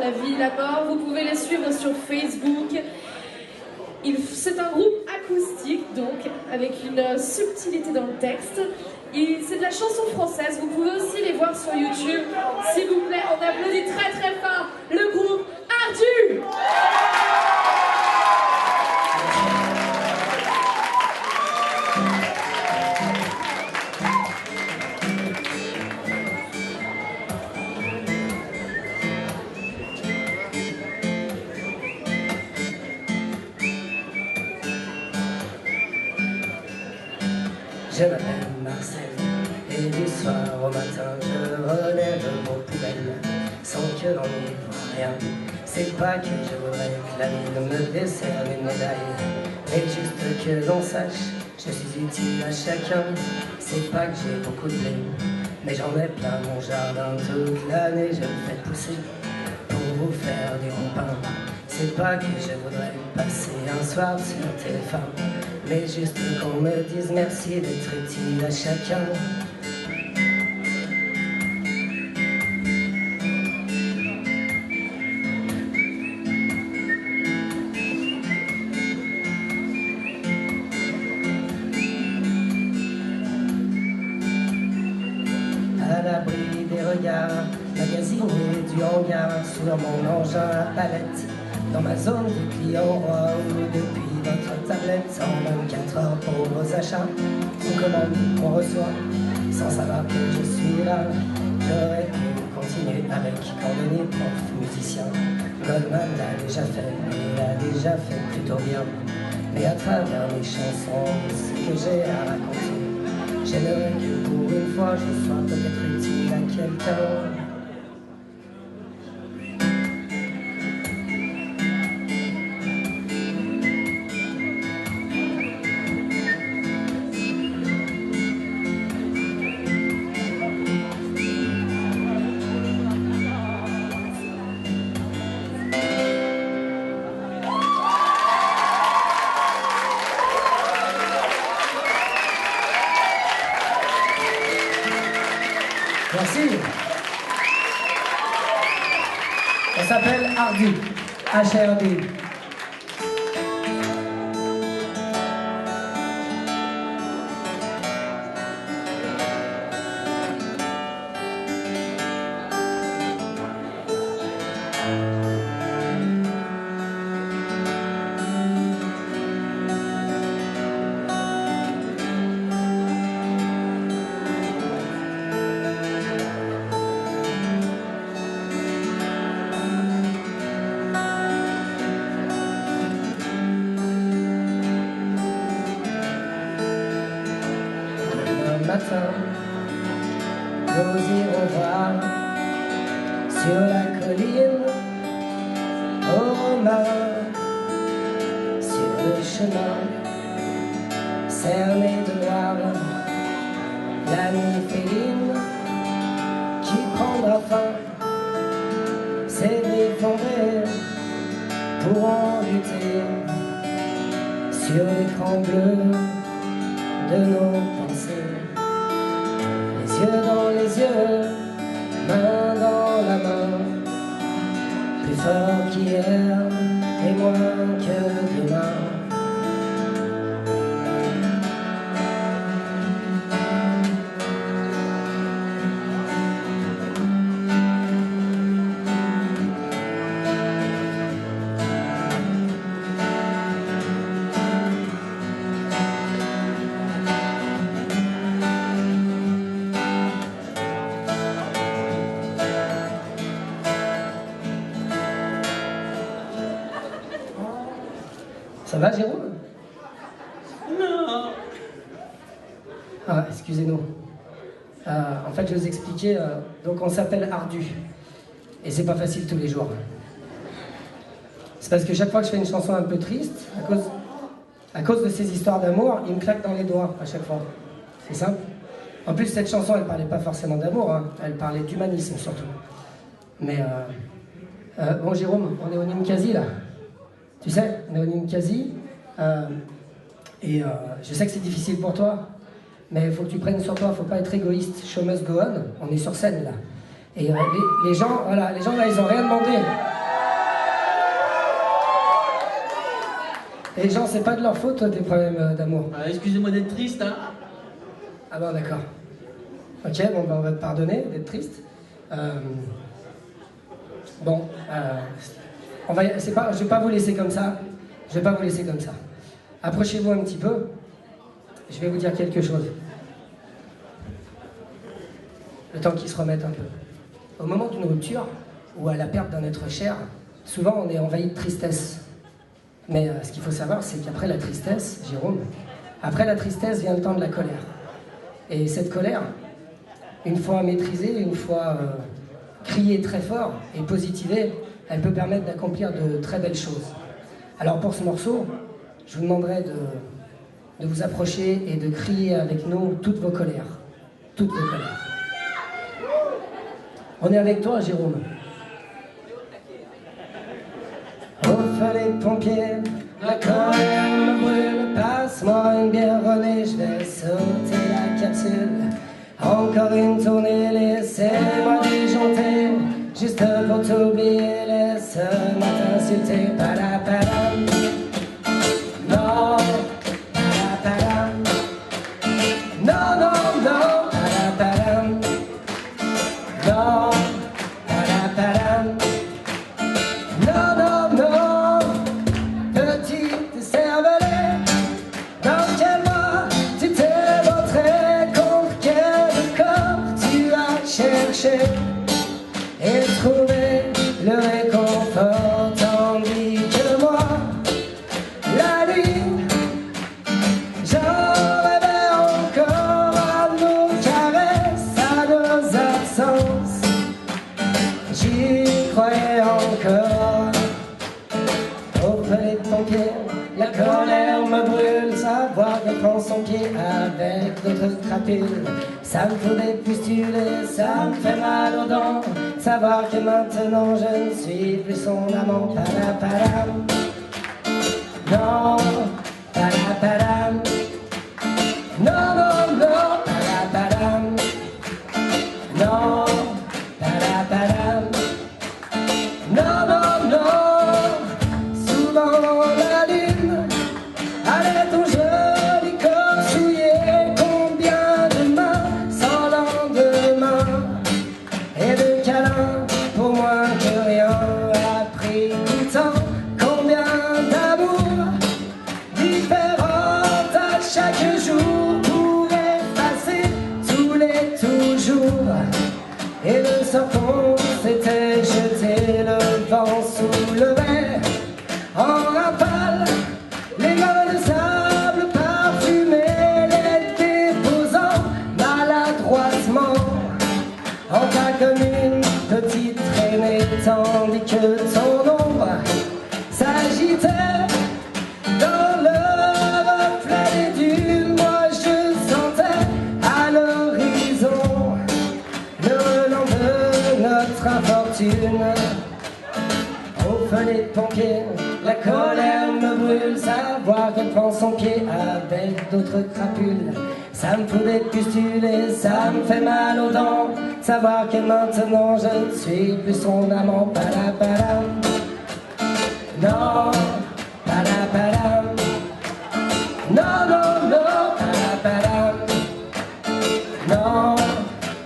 la vie et la mort. Vous pouvez les suivre sur Facebook. C'est un groupe acoustique, donc, avec une subtilité dans le texte. C'est de la chanson française. Vous pouvez aussi les voir sur YouTube. S'il vous plaît, on applaudit très très fort le groupe Ardu. Je m'appelle Marcel et du soir au matin je relève vos poubelles sans que l'on y voit rien. C'est pas que je voudrais que la vie me décerne une médaille, mais juste que l'on sache, je suis utile à chacun. C'est pas que j'ai beaucoup de blé, mais j'en ai plein mon jardin toute l'année. Je le fais pousser pour vous faire du rond-pain. C'est pas que je voudrais passer un soir sur téléphone, mais juste qu'on me dise merci d'être utile à chacun. À l'abri des regards, magasinés du hangar, sur mon engin à palette, dans ma zone de clients roi, ou depuis votre tablette, en 24 heures pour vos achats. On commande, on reçoit, sans savoir que je suis là. J'aurais pu continuer avec Cordonnier, prof, musicien. Goldman l'a déjà fait, et l'a déjà fait plutôt bien. Mais à travers mes chansons, ce que j'ai à raconter, j'aimerais que pour une fois je sois peut-être utile à quelqu'un. Merci. Ça s'appelle Ardu, H-R-D. Matin, nous irons voir sur la colline, au marin, sur le chemin, cerné de noir, la nuit féline qui prendra fin. Ces briques tombées pourront lutter sur l'écran bleu de nos pensées. Les yeux dans les yeux, main dans la main, plus fort qu'hier et moins que demain. Ça va, Jérôme? Non. Ah, excusez-nous. En fait, je vais vous expliquer. Donc, on s'appelle Ardu. Et c'est pas facile tous les jours. C'est parce que chaque fois que je fais une chanson un peu triste, à cause de ces histoires d'amour, il me claque dans les doigts à chaque fois. C'est simple. En plus, cette chanson, elle parlait pas forcément d'amour, hein. Elle parlait d'humanisme surtout. Mais, bon, Jérôme, on est au Ninkasi, là. Tu sais, on est au Ninkasi, et je sais que c'est difficile pour toi, mais il faut que tu prennes sur toi, il ne faut pas être égoïste. Show must go on, on est sur scène là. Et les gens, voilà, les gens là, ils n'ont rien demandé. Et les gens, c'est pas de leur faute, toi, tes problèmes d'amour. Excusez-moi d'être triste, hein. Ah bon, d'accord. Ok, bon, ben, on va te pardonner d'être triste. Bon, je vais pas vous laisser comme ça. Je vais pas vous laisser comme ça. Approchez-vous un petit peu. Je vais vous dire quelque chose. Le temps qu'ils se remettent un peu. Au moment d'une rupture, ou à la perte d'un être cher, souvent on est envahi de tristesse. Mais ce qu'il faut savoir, c'est qu'après la tristesse, Jérôme, après la tristesse vient le temps de la colère. Et cette colère, une fois maîtrisée, une fois criée très fort et positivée, elle peut permettre d'accomplir de très belles choses. Alors pour ce morceau, je vous demanderai de vous approcher et de crier avec nous toutes vos colères. Toutes vos colères. On est avec toi, Jérôme. Au feu les pompiers, la colère me brûle. Passe-moi une bière, René, je vais sauter la capsule. Encore une tournée, laissez-moi disjoncter. Juste pour t'oublier, laisse-moi t'insulter. Palapalam. Non, palapalam. Non, non, non, palapalam. Non, palapalam. Non, non, non, petite cervelet, dans quel mois tu t'es montré, contre quel corps tu as cherché et trouvé le réconfort, tandis que moi, la nuit, j'en rêvais encore à nos caresses, à nos absences, j'y croyais encore. Au feu des pompiers, la colère me brûle, savoir qu'elle prend son pied avec d'autres crapules. Ça me fout des pustules et ça me fait mal aux dents, savoir que maintenant je ne suis plus son amant. Palapalam. Non, palapalam. Non, non, non, palapalam. Non, palapalam. Non, non, non, souvent la lune allait ton joli corps souillé. Combien de mains sans lendemain et de câlins pour moins que rien a pris du temps. Combien d'amour différent à chaque jour pour effacer tous les toujours. Et le serpent s'était jeté, le vent soulevait en rafale les grains de sable parfumés, les déposant maladroitement en tas comme une petite traînée, tandis que ton ombre s'agitait dans le reflet des dunes. Moi je sentais à l'horizon le renom de notre infortune. Au feu des pompiers, la colère me brûle, savoir qu'elle prend son pied avec d'autres crapules. Ça me fout des pustules et ça me fait mal aux dents, savoir que maintenant je ne suis plus son amant. Palapalam. Non, palapalam. Non, non, non, palapalam. Non,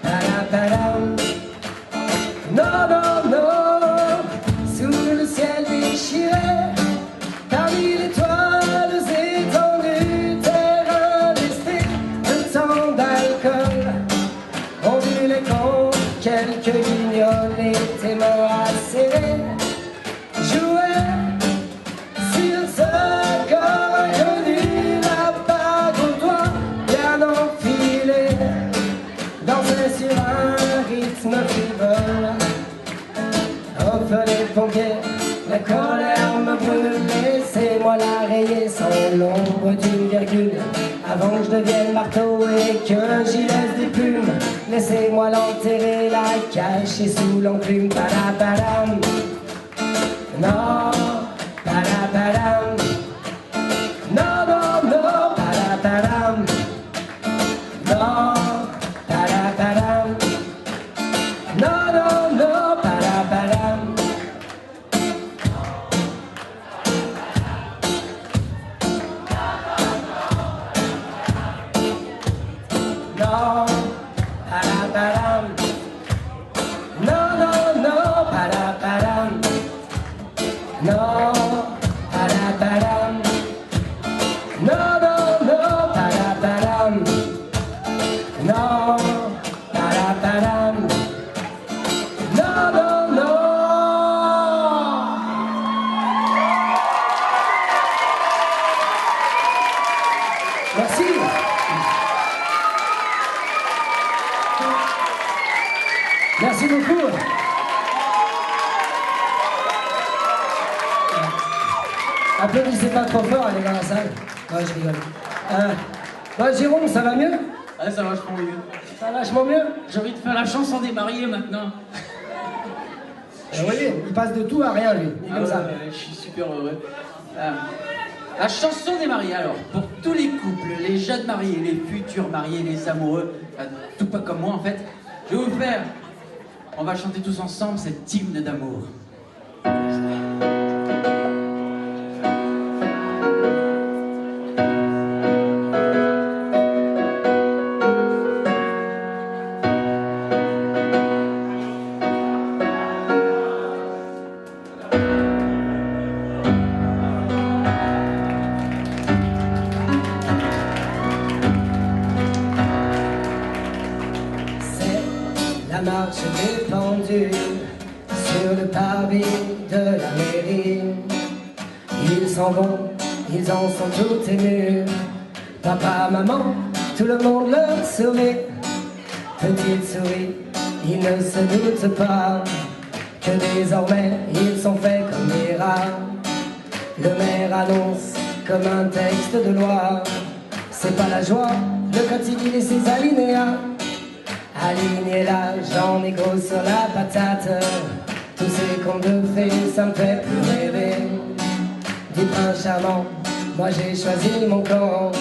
palapalam. Non, non, non, sous le ciel déchiré, parmi les toiles étendues, terrain lesté de tant d'alcool, on vu les cons, quelques guignols et tes mains acérées jouaient sur ce corps inconnu, la bague au doigt bien enfilée, dansait sur un rythme frivole. Au feu des pompiers, la colère me brûle, laissez-moi la rayer sans l'ombre d'une virgule, avant que je devienne marteau et que j'y laisse des plumes. Laissez-moi l'enterrer, la cacher sous l'enclume. Palapalam. Non, palapalam. Non, non, non, palapalam. Non, palapalam. Non, non, non, palapalam. Paraparam. Non, non, non, paraparam. Non, paraparam. Non, non, non, paraparam. Non, paraparam. Non, non, non. Merci. Merci beaucoup. Applaudissez pas trop fort, elle est dans la salle. Ouais, je rigole. Bon, Jérôme, ça va mieux? Ouais, ça va vachement mieux. Ça va vachement mieux? J'ai envie de faire la chanson des mariés maintenant. Vous voyez, il passe de tout à rien, lui. Il est comme ça. Ouais, je suis super heureux. La chanson des mariés, alors, pour tous les couples, les jeunes mariés, les futurs mariés, les amoureux, tout pas comme moi en fait, je vais vous faire, on va chanter tous ensemble cet hymne d'amour. La marche des pendules sur le pavé de la mairie. Ils s'en vont, ils en sont tout émus. Papa, maman, tout le monde leur sourit. Petite souris, ils ne se doutent pas que désormais ils sont faits comme des rats. Le maire annonce comme un texte de loi. C'est pas la joie, le code civil et ses alinéas. Aligné là, j'en ai gros sur la patate. Tous ces contes de fées, ça me fait plus rêver. Du prince charmant, moi j'ai choisi mon camp.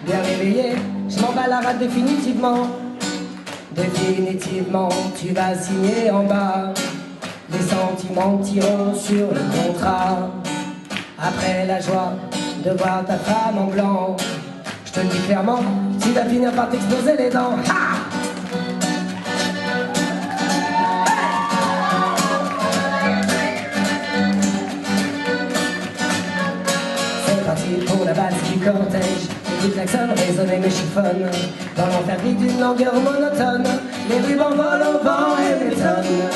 Bien réveillé, je m'en bats la rate définitivement. Définitivement, tu vas signer en bas. Les sentiments tireront sur le contrat. Après la joie de voir ta femme en blanc, je te le dis clairement, tu vas finir par t'exploser les dents. Ha! Pour la base du cortège, les klaxons résonnent et me chiffonnent. Dans l'enfer vide d'une longueur monotone, les rubans volent au vent et m'étonnent.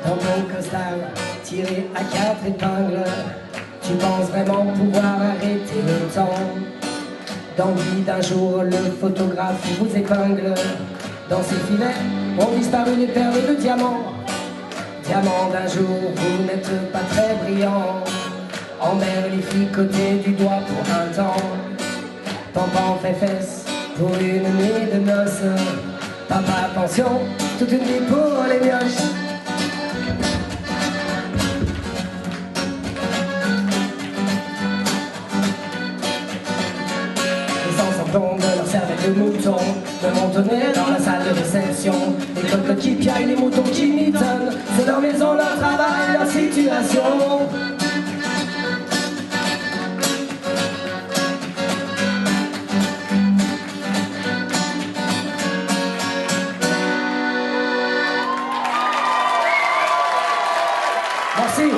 Dans ton costard, tiré à 4 épingles, tu penses vraiment pouvoir arrêter le temps. D'envie d'un jour, le photographe vous épingle. Dans ses filets ont disparu les perles et le diamant. Diamant d'un jour, vous n'êtes pas très brillant. En mer, les filles côté du doigt pour un temps. Pampan fait fesse pour une nuit de noces. Papa pension, toute une vie pour les mioches. De leur cervelle de mouton, me montonner dans la salle de réception. Les coqs qui piaillent, les moutons qui mitonnent, c'est leur maison, leur travail, leur situation. Merci.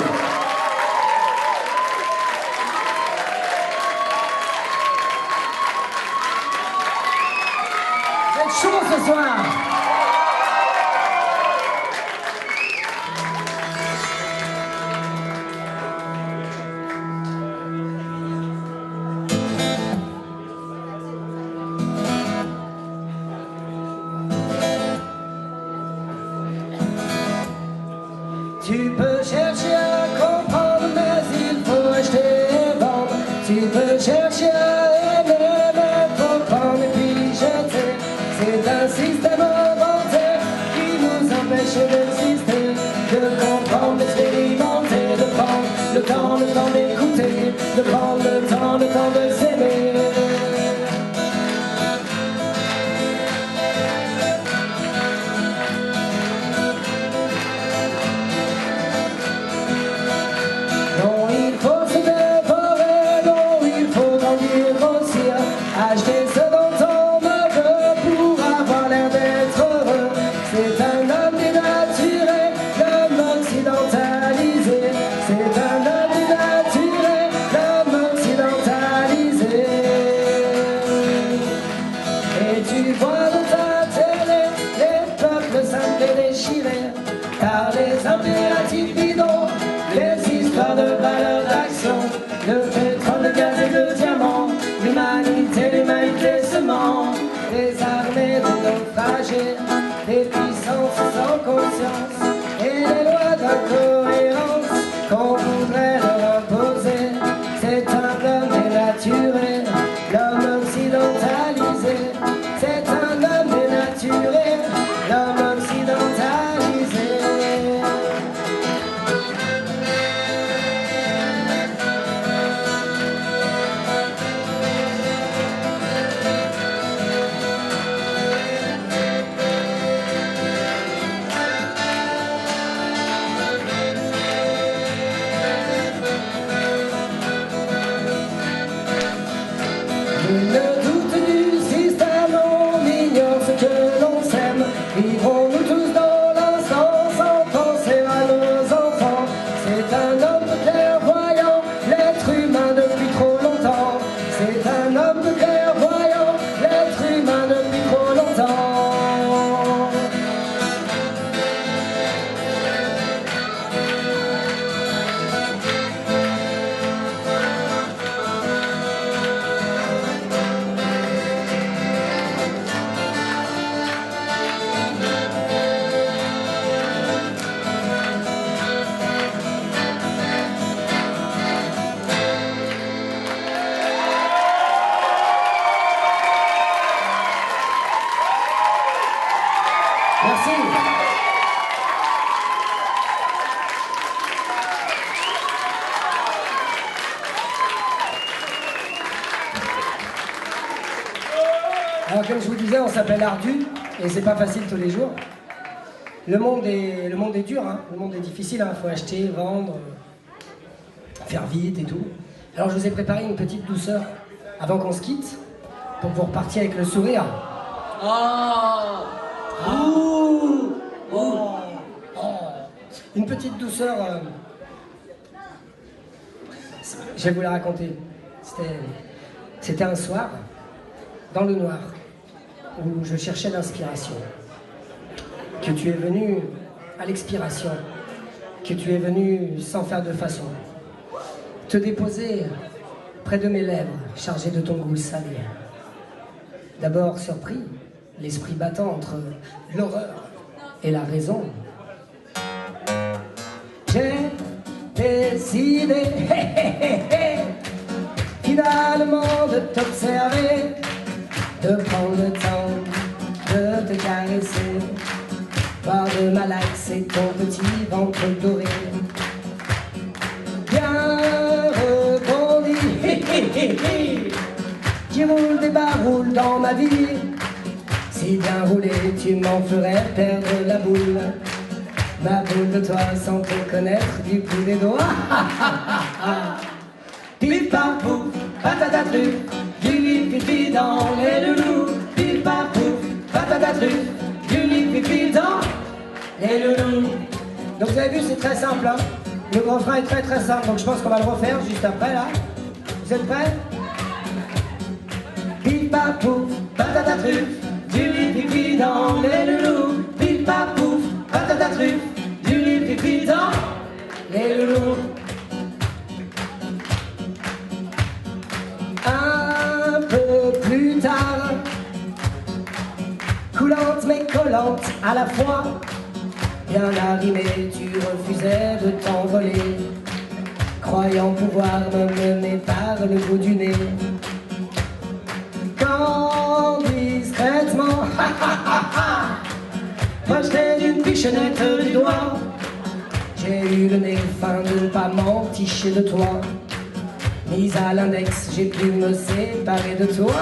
Chaud ce soir. temps d'écouter, de prendre le temps de s'aimer. Non, il faut se dévorer, non, il faut grandir, grossir, acheter ce dont on a veut pour avoir l'air d'être heureux. C'est un homme dénaturé, l'homme occidentalisé. C'est un homme dénaturé, l'homme occidentalisé. Et tu vois dans ta télé les peuples simples et déchirés par les impératifs bidons, les histoires de valeurs d'action, de pétrole, de gaz et de diamants, l'humanité se ment, les armées de naufragés, les puissances sans conscience et les lois d'incohérence qu'on voudrait leur imposer. C'est un homme dénaturé, l'homme occidentalisé. C'est un homme dénaturé, l'homme occidentalisé. Ne doute du système, on ignore ce que l'on sème. Vivrons-nous tous dans l'instant sans penser à nos enfants. C'est un homme clairvoyant, l'être humain depuis trop longtemps. C'est un homme clairvoyant, l'être humain depuis trop longtemps. Merci. Alors comme je vous disais, on s'appelle Ardu et c'est pas facile tous les jours. Le monde est dur, hein. Le monde est difficile, il faut acheter, vendre, faire vite et tout. Alors je vous ai préparé une petite douceur avant qu'on se quitte pour que vous repartiez avec le sourire. Une petite douceur. Je vais vous la raconter. C'était un soir, dans le noir, où je cherchais l'inspiration. Que tu es venu à l'expiration. Que tu es venu sans faire de façon. Te déposer près de mes lèvres, chargé de ton goût salé. D'abord surpris, l'esprit battant entre l'horreur et la raison. J'ai décidé, finalement de t'observer, de prendre le temps de te caresser, voir de malaxer ton petit ventre doré. Bien rebondi, qui roule des barroules dans ma vie. Si bien roulé, tu m'en ferais perdre la boule. Ma boule de toi sans te connaître du bout des doigts. Pile par pouf, patata truffe, du pipi dans les loulous. Pile par pouf, patata truffe, du pipi dans les loulous. Donc vous avez vu, c'est très simple, hein. Le refrain est très très simple, donc je pense qu'on va le refaire juste après là. Vous êtes prêts? Pile par pouf, patata truffe, du pipi dans les loulous. Pile par pouf, patata truffe, du pipi dans les loulous. Un peu plus tard, coulante mais collante à la fois, bien arrimée, tu refusais de t'envoler, croyant pouvoir me mener par le bout du nez. Quand discrètement, projeté d'une pichonnette du doigt, J'ai eu le nez fin de pas m'enticher de toi. Mise à l'index, j'ai pu me séparer de toi.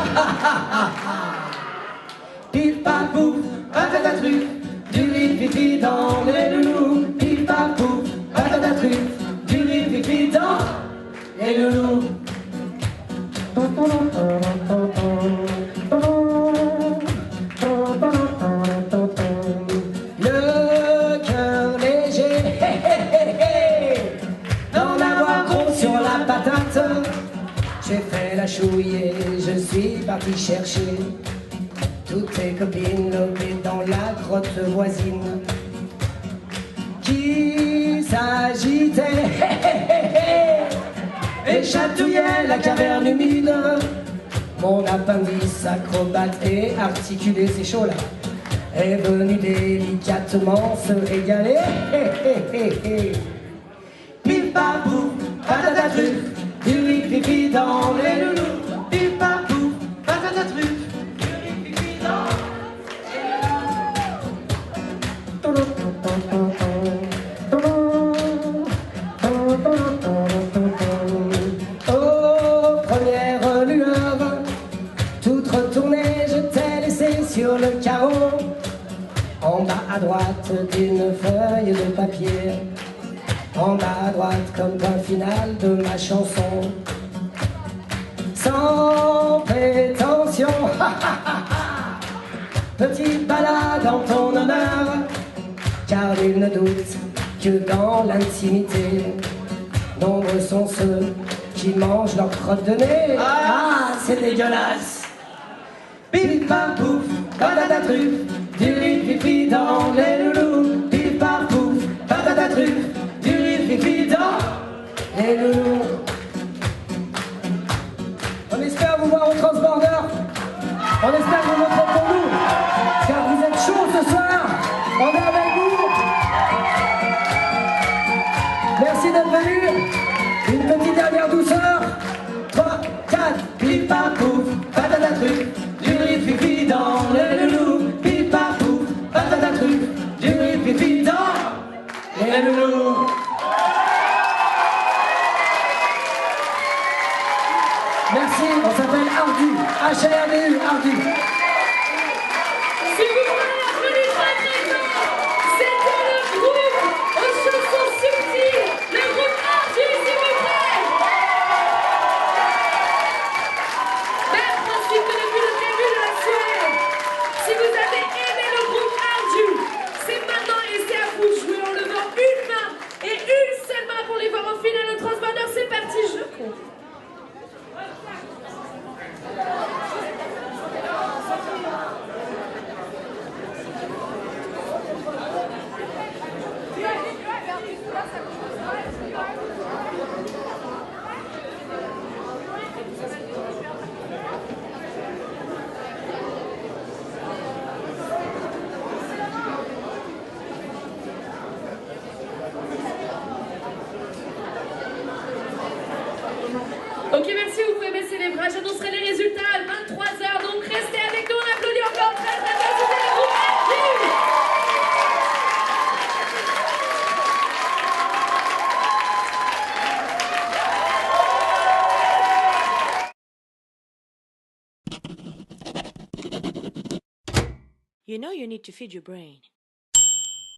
Pif paf pouf, patata truffe, du riz pipi dans les loulous. Pif paf pouf, patata truffe, du riz pipi dans les loulous. Le cœur léger, d'en avoir gros sur la patate. J'ai fait la chouille et je suis parti chercher toutes tes copines lobées dans la grotte voisine qui s'agitaient et chatouillaient la caverne humide. Mon appendice acrobate et articulé, c'est chaud là, est venu délicatement se régaler. Pif paf pouf, patata truffe, du riz pipi dans les loulous. Pif paf pouf, patata truffe, du riz pipi dans les loulous. Oh, première lueur, toute retournée, je t'ai laissé sur le carreau. En bas à droite d'une feuille de papier, en bas à droite comme point final de ma chanson. Sans prétention, petite balade en ton honneur, car il ne doute que dans l'intimité, nombreux sont ceux qui mangent leur crotte de nez. Ah, c'est dégueulasse. Pif paf pouf, patata truffe, du riz pipi dans les loulous. Pif paf pouf, patata truffe, du riz pipi dans les loulous. On espère vous voir au Transborder. On espère que vous voterez pour nous, car vous êtes chauds ce soir. On est avec vous. Merci d'être venus. Une petite dernière douceur. 3, 4, pif paf pouf, patata truffe, du riz pipi dans les loulous. Pif paf pouf, patata truffe, du riz pipi dans les loulous. Merci, on s'appelle Ardu, H-A-R-D-U, Ardu. Si vous voulez applaudir maintenant, c'était le groupe aux chansons subtiles, le groupe Ardu, s'il vous plaît. Même principe que depuis le début de la soirée. Si vous avez aimé le groupe Ardu, c'est maintenant et c'est à vous de jouer en levant une main et une seule main pour les voir en finale au Transborder. C'est parti, je compte. Ok, merci, vous pouvez baisser les bras, j'annoncerai les résultats à 23h, donc restez avec nous, on applaudit encore très très bien, c'était le groupe You know you need to feed your brain.